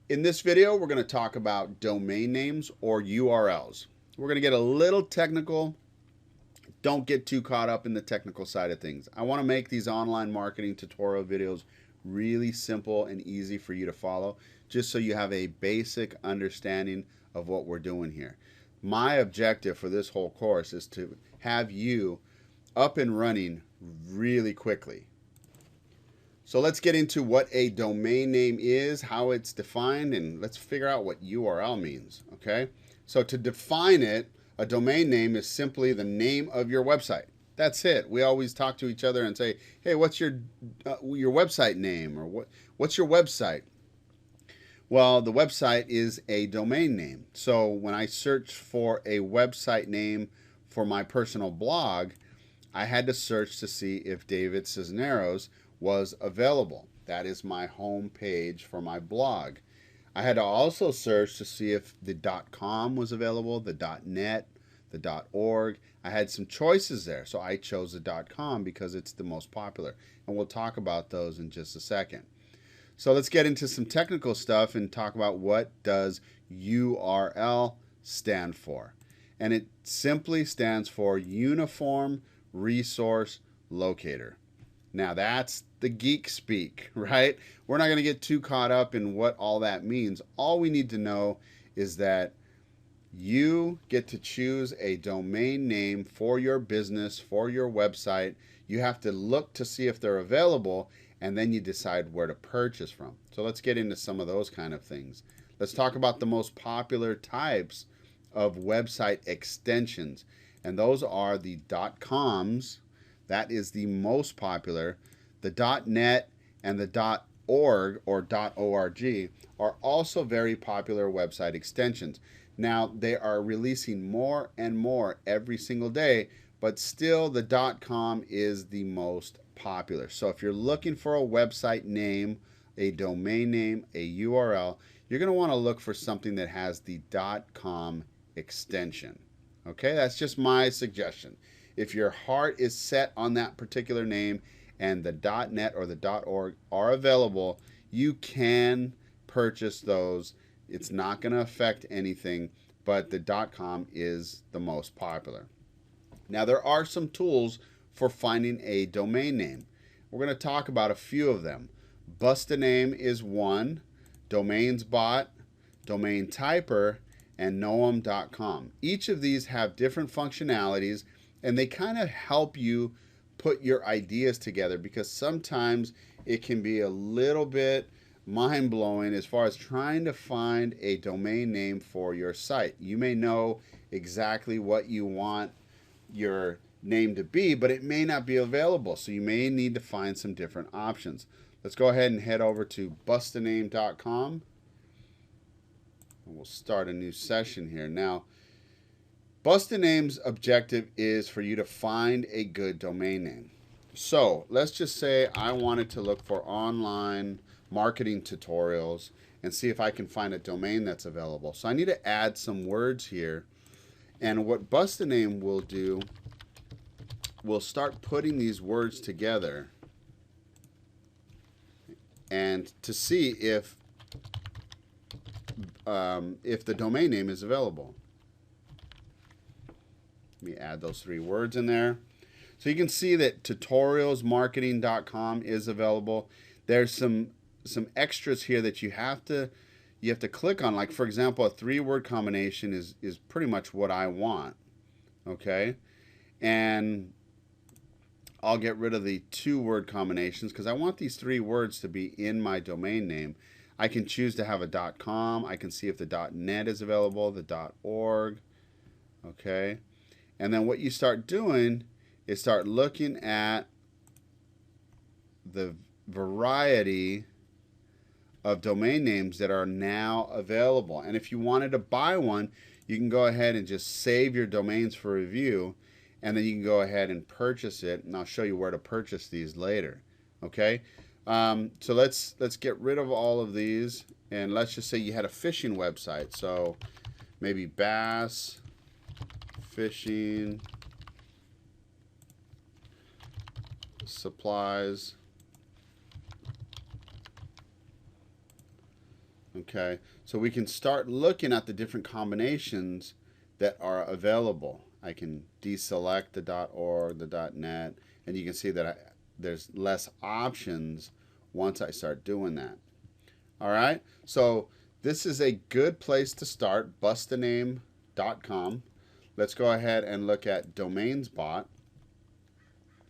In this video, we're going to talk about domain names or URLs. We're going to get a little technical. Don't get too caught up in the technical side of things. I want to make these online marketing tutorial videos really simple and easy for you to follow, just so you have a basic understanding of what we're doing here. My objective for this whole course is to have you up and running really quickly. So let's get into what a domain name is, how it's defined, and let's figure out what URL means, okay? So to define it, a domain name is simply the name of your website. That's it. We always talk to each other and say, hey, what's your website name, or what's your website? Well, the website is a domain name. So when I search for a website name for my personal blog, I had to search to see if David Cisneros was available. That is my home page for my blog. I had to also search to see if the .com was available, the .net, the .org. I had some choices there, so I chose the .com because it's the most popular. And we'll talk about those in just a second. So let's get into some technical stuff and talk about what does URL stand for. And it simply stands for Uniform Resource Locator. Now that's the geek speak, right? We're not going to get too caught up in what all that means. All we need to know is that you get to choose a domain name for your business, for your website. You have to look to see if they're available, and then you decide where to purchase from. So let's get into some of those kind of things. Let's talk about the most popular types of website extensions, and those are the .coms. That is the most popular. The .net and the .org or .org are also very popular website extensions. Now, they are releasing more and more every single day, but still the .com is the most popular. So if you're looking for a website name, a domain name, a URL, you're going to want to look for something that has the .com extension. Okay, that's just my suggestion. If your heart is set on that particular name and the .net or the .org are available, you can purchase those. It's not going to affect anything, but the .com is the most popular. Now, there are some tools for finding a domain name. We're going to talk about a few of them. Bust a Name is one, DomainsBot, Domain Typer, and Noam.com. Each of these have different functionalities, and they kind of help you put your ideas together, because sometimes it can be a little bit mind-blowing as far as trying to find a domain name for your site. You may know exactly what you want your name to be, but it may not be available, so you may need to find some different options. Let's go ahead and head over to bustaname.com. We'll start a new session here. Now, Bust a Name's objective is for you to find a good domain name. So let's just say I wanted to look for online marketing tutorials and see if I can find a domain that's available. So I need to add some words here. And what Bust a Name will do, we'll start putting these words together and to see if the domain name is available. Let me add those three words in there. So you can see that tutorialsmarketing.com is available. There's some extras here that you have to click on. Like, for example, a 3-word combination is pretty much what I want. Okay? And I'll get rid of the 2-word combinations because I want these 3 words to be in my domain name. I can choose to have a .com. I can see if the .net is available, the .org. Okay? And then what you start doing is start looking at the variety of domain names that are now available. And if you wanted to buy one, you can go ahead and just save your domains for review, and then you can go ahead and purchase it. And I'll show you where to purchase these later. Okay? So let's get rid of all of these, and let's just say you had a fishing website. So maybe bass fishing supplies. Okay, so we can start looking at the different combinations that are available. I can deselect the .org, the .net, and you can see that there's less options once I start doing that. All right, so this is a good place to start, bustaname.com. Let's go ahead and look at DomainsBot.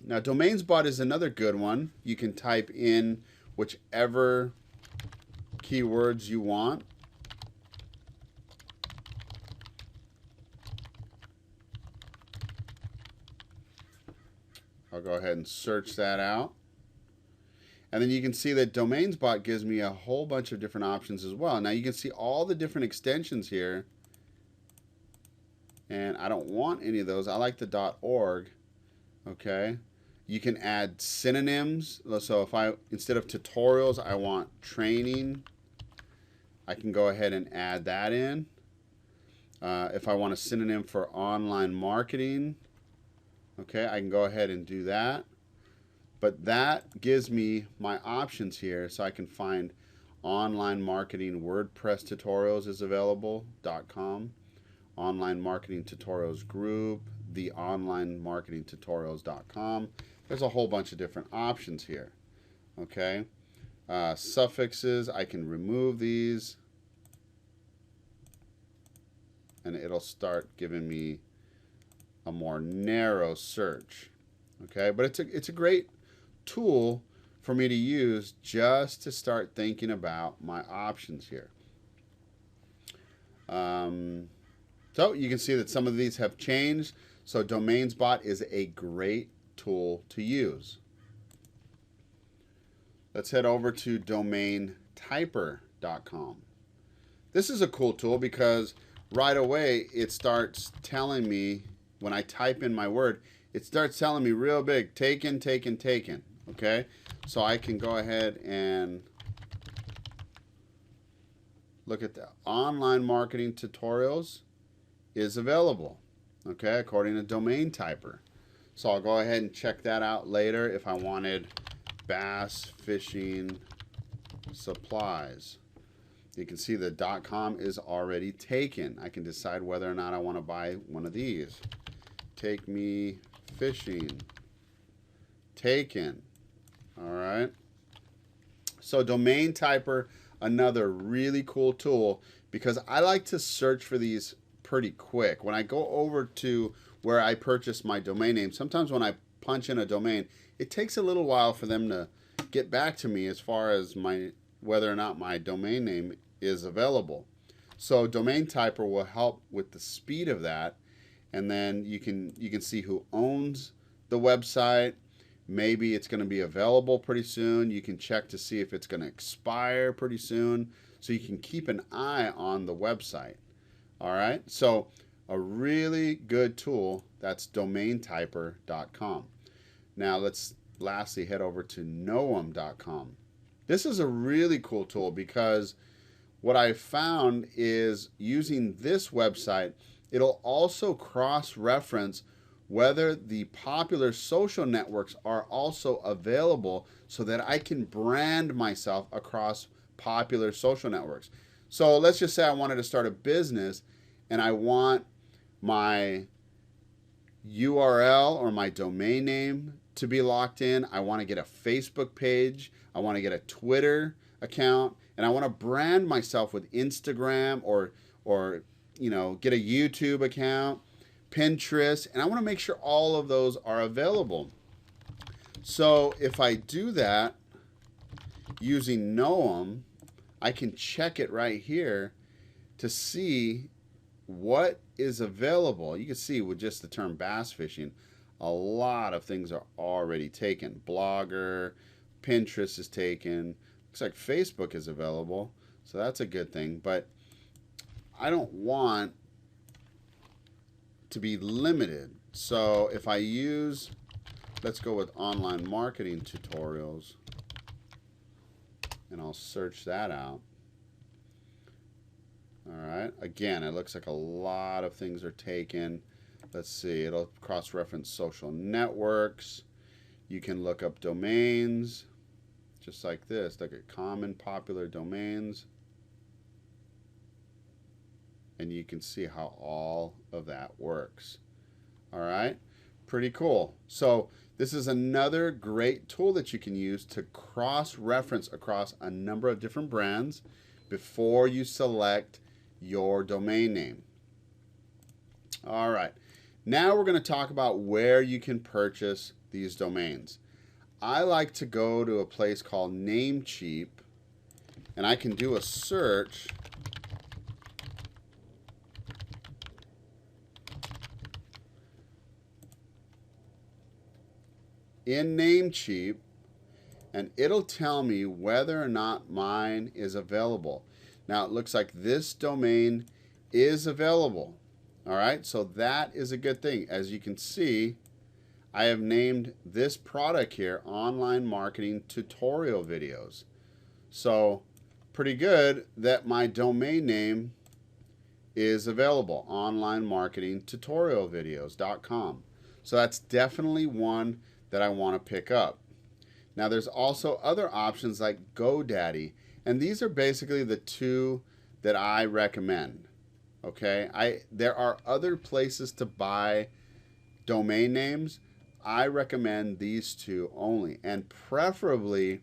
Now, DomainsBot is another good one. You can type in whichever keywords you want. I'll go ahead and search that out. And then you can see that DomainsBot gives me a whole bunch of different options as well. Now you can see all the different extensions here. And I don't want any of those. I like the .org. Okay. You can add synonyms. So if instead of tutorials, I want training, I can go ahead and add that in. If I want a synonym for online marketing, okay, I can go ahead and do that. But that gives me my options here, so I can find online marketing WordPress tutorials is available.com, online marketing tutorials group, the online marketing tutorials.com. There's a whole bunch of different options here. Okay, suffixes, I can remove these, and it'll start giving me a more narrow search. Okay, but it's a great tool for me to use just to start thinking about my options here. So you can see that some of these have changed. So DomainsBot is a great tool to use. Let's head over to domaintyper.com. This is a cool tool because right away it starts telling me, when I type in my word, it starts telling me real big, taken, taken, taken. Okay, so I can go ahead and look at the online marketing tutorials is available, okay, according to Domain Typer. So I'll go ahead and check that out later if I wanted bass fishing supplies. You can see the .com is already taken. I can decide whether or not I want to buy one of these. Take me fishing. Taken. All right. So Domain Typer, another really cool tool, because I like to search for these pretty quick. When I go over to where I purchase my domain name, sometimes when I punch in a domain, it takes a little while for them to get back to me as far as whether or not my domain name is available. So Domain Typer will help with the speed of that, and then you can see who owns the website. Maybe it's going to be available pretty soon. You can check to see if it's going to expire pretty soon, so you can keep an eye on the website. All right, so a really good tool. That's domaintyper.com. Now let's lastly head over to noam.com. This is a really cool tool because what I found is using this website, it'll also cross-reference whether the popular social networks are also available so that I can brand myself across popular social networks. So let's just say I wanted to start a business and I want my URL or my domain name to be locked in. I want to get a Facebook page. I want to get a Twitter account, and I want to brand myself with Instagram or get a YouTube account, Pinterest, and I want to make sure all of those are available. So if I do that using Noam, I can check it right here to see what is available. You can see with just the term bass fishing, a lot of things are already taken. Blogger, Pinterest is taken. Looks like Facebook is available, so that's a good thing. But I don't want to be limited. So if I use, let's go with online marketing tutorials, and I'll search that out. All right, again, it looks like a lot of things are taken. Let's see, it'll cross-reference social networks. You can look up domains, just like this, look at common popular domains. And you can see how all of that works. All right, pretty cool. So this is another great tool that you can use to cross-reference across a number of different brands before you select your domain name. All right, now we're going to talk about where you can purchase these domains. I like to go to a place called Namecheap, and I can do a search in Namecheap, and it'll tell me whether or not mine is available. Now it looks like this domain is available. All right, so that is a good thing. As you can see, I have named this product here Online Marketing Tutorial Videos. So pretty good that my domain name is available, onlinemarketingtutorialvideos.com. So that's definitely one that I want to pick up. Now there's also other options like GoDaddy, and these are basically the two that I recommend. Okay, there are other places to buy domain names. I recommend these two only, and preferably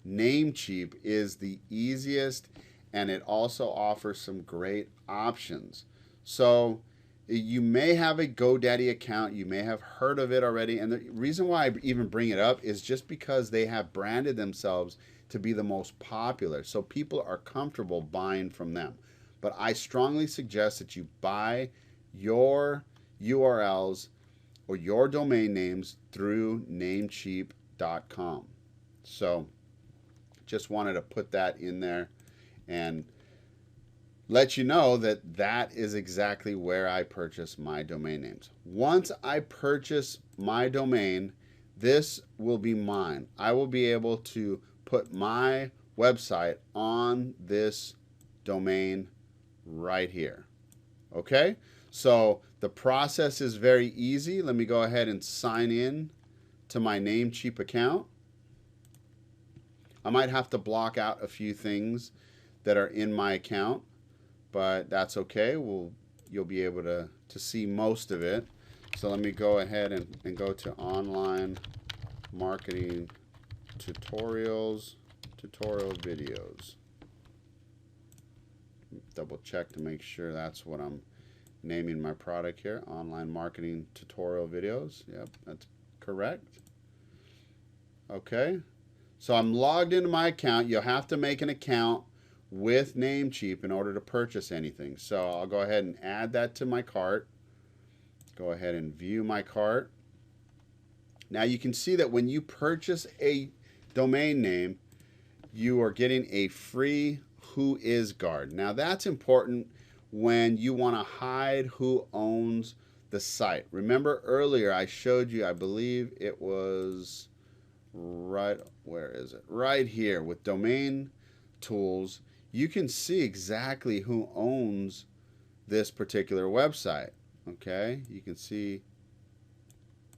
Namecheap is the easiest, and it also offers some great options. So you may have a GoDaddy account, you may have heard of it already, and the reason why I even bring it up is just because they have branded themselves to be the most popular, so people are comfortable buying from them. But I strongly suggest that you buy your URLs or your domain names through Namecheap.com. So just wanted to put that in there and let you know that that is exactly where I purchase my domain names. Once I purchase my domain, this will be mine. I will be able to put my website on this domain right here. Okay, so the process is very easy. Let me go ahead and sign in to my Namecheap account. I might have to block out a few things that are in my account, but that's okay. You'll be able to see most of it. So let me go ahead and go to Online Marketing Tutorials, Tutorial Videos. Double check to make sure that's what I'm naming my product here. Online Marketing Tutorial Videos. Yep, that's correct. Okay, so I'm logged into my account. You'll have to make an account with Namecheap in order to purchase anything. So I'll go ahead and add that to my cart. Go ahead and view my cart. Now you can see that when you purchase a domain name, you are getting a free WhoIsGuard. Now that's important when you want to hide who owns the site. Remember earlier I showed you, I believe it was right, where is it? Right here with domain tools. You can see exactly who owns this particular website. Okay, you can see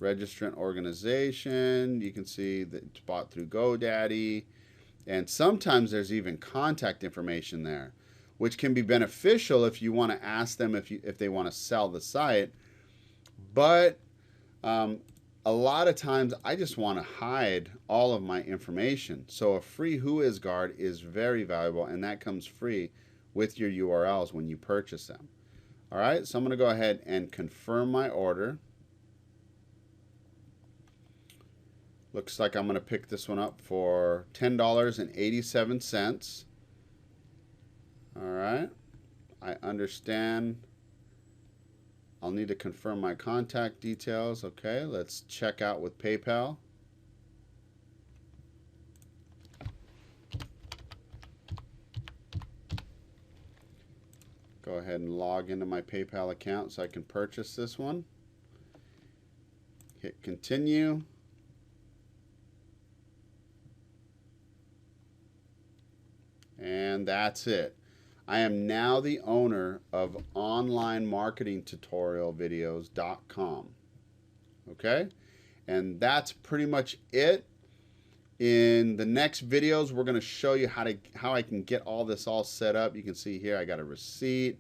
registrant organization. You can see that it's bought through GoDaddy. And sometimes there's even contact information there, which can be beneficial if you want to ask them if they want to sell the site. But a lot of times I just want to hide all of my information. So a free WhoIsGuard is very valuable, and that comes free with your URLs when you purchase them. All right, so I'm going to go ahead and confirm my order. Looks like I'm going to pick this one up for $10.87. All right, I understand. I'll need to confirm my contact details. Okay, let's check out with PayPal. Go ahead and log into my PayPal account so I can purchase this one. Hit continue. And that's it. I am now the owner of onlinemarketingtutorialvideos.com. Okay? And that's pretty much it. In the next videos, we're going to show you how I can get all this all set up. You can see here I got a receipt.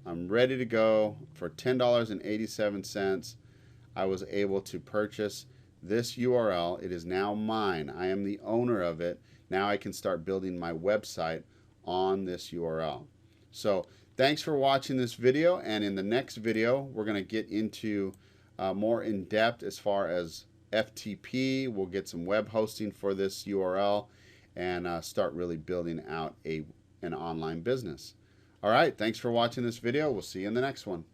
I'm ready to go. For $10.87, I was able to purchase this URL. It is now mine. I am the owner of it. Now I can start building my website on this URL. So thanks for watching this video, and in the next video we're going to get into more in depth as far as FTP. We'll get some web hosting for this URL and start really building out an online business. All right, thanks for watching this video. We'll see you in the next one.